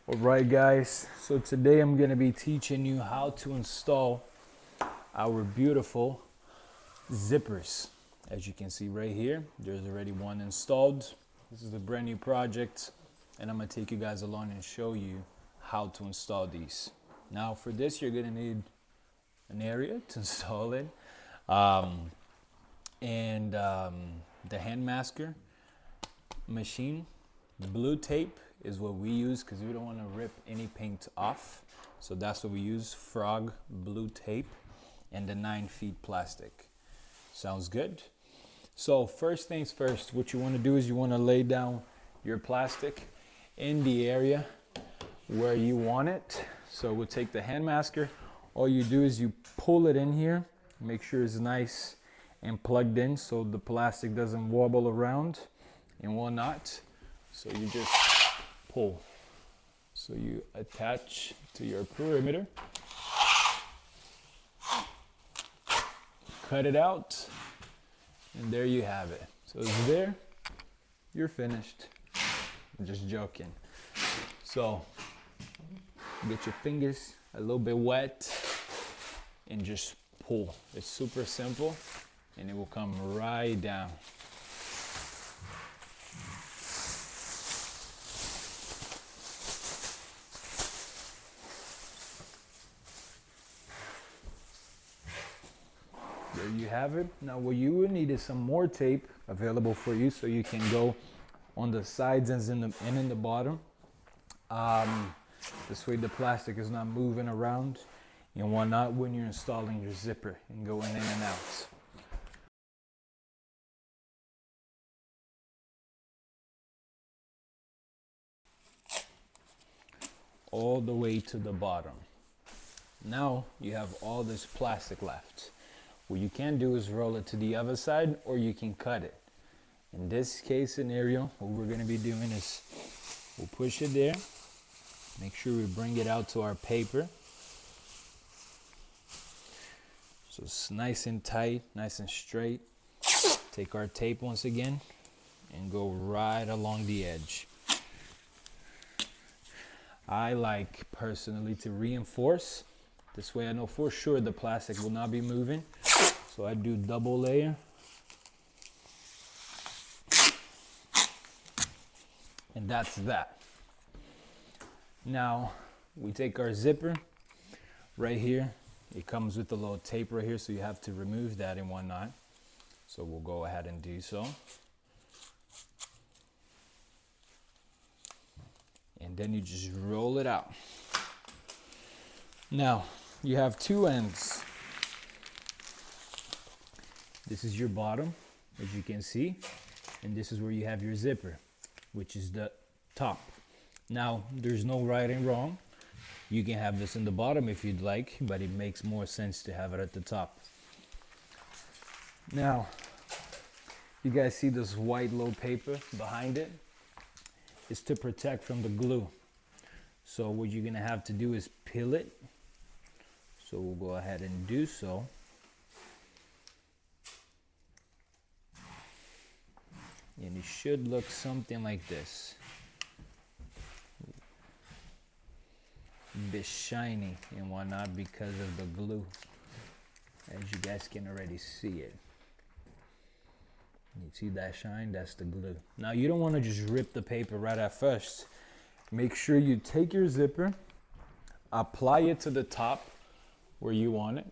Alright guys, so today I'm going to be teaching you how to install our beautiful zippers. As you can see right here, there's already one installed. This is a brand new project and I'm going to take you guys along and show you how to install these. Now for this you're going to need an area to install it and the hand masker machine. Blue tape is what we use because we don't want to rip any paint off, so that's what we use, frog blue tape, and the 9 feet plastic. Sounds good? So first things first, what you want to do is you want to lay down your plastic in the area where you want it. So we'll take the hand masker. All you do is you pull it in here, make sure it's nice and plugged in so the plastic doesn't wobble around and whatnot. So you just pull. So you attach to your perimeter, cut it out, and there you have it. So it's there, you're finished. I'm just joking. So get your fingers a little bit wet and just pull. It's super simple and it will come right down. There you have it. Now what you will need is some more tape available for you so you can go on the sides and in the bottom. This way the plastic is not moving around and whatnot when you're installing your zipper and going in and out. All the way to the bottom. Now you have all this plastic left. What you can do is roll it to the other side or you can cut it. In this case scenario, what we're going to be doing is we'll push it there. Make sure we bring it out to our paper. So it's nice and tight, nice and straight. Take our tape once again and go right along the edge. I like personally to reinforce. This way I know for sure the plastic will not be moving. So I do double layer. And that's that. Now we take our zipper right here. It comes with a little tape right here, so you have to remove that and whatnot. So we'll go ahead and do so. And then you just roll it out. Now you have two ends. This is your bottom, as you can see, and this is where you have your zipper, which is the top. Now there's no right and wrong. You can have this in the bottom if you'd like, but it makes more sense to have it at the top. Now you guys see this white little paper behind it? It's to protect from the glue. So what you're gonna have to do is peel it. So we'll go ahead and do so. And it should look something like this. A bit shiny and whatnot because of the glue. As you guys can already see it. You see that shine? That's the glue. Now you don't want to just rip the paper right at first. Make sure you take your zipper, apply it to the top where you want it.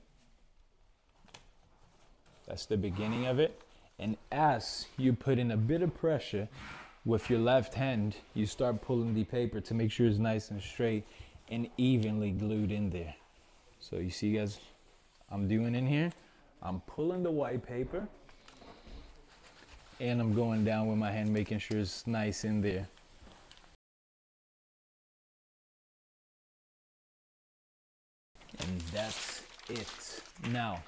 That's the beginning of it. And as you put in a bit of pressure with your left hand, you start pulling the paper to make sure it's nice and straight and evenly glued in there. So you see guys, I'm doing in here, I'm pulling the white paper and I'm going down with my hand making sure it's nice in there. And that's it. Now,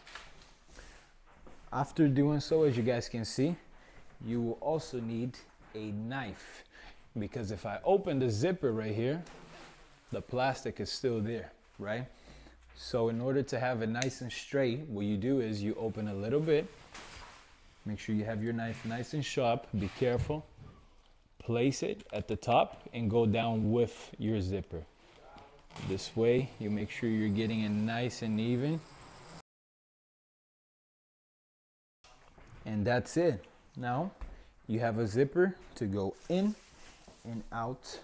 after doing so, as you guys can see, you will also need a knife, because if I open the zipper right here, the plastic is still there, right? So in order to have it nice and straight, what you do is you open a little bit, make sure you have your knife nice and sharp, be careful, place it at the top and go down with your zipper. This way you make sure you're getting it nice and even. And that's it. Now you have a zipper to go in and out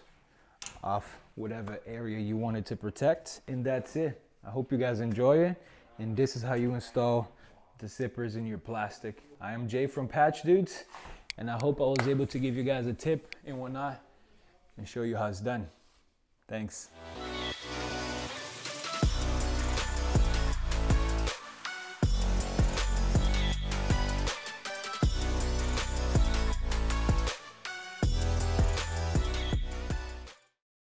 of whatever area you wanted to protect. And that's it. I hope you guys enjoy it. And this is how you install the zippers in your plastic. I am Jay from Patch Dudes, and I hope I was able to give you guys a tip and whatnot and show you how it's done. Thanks.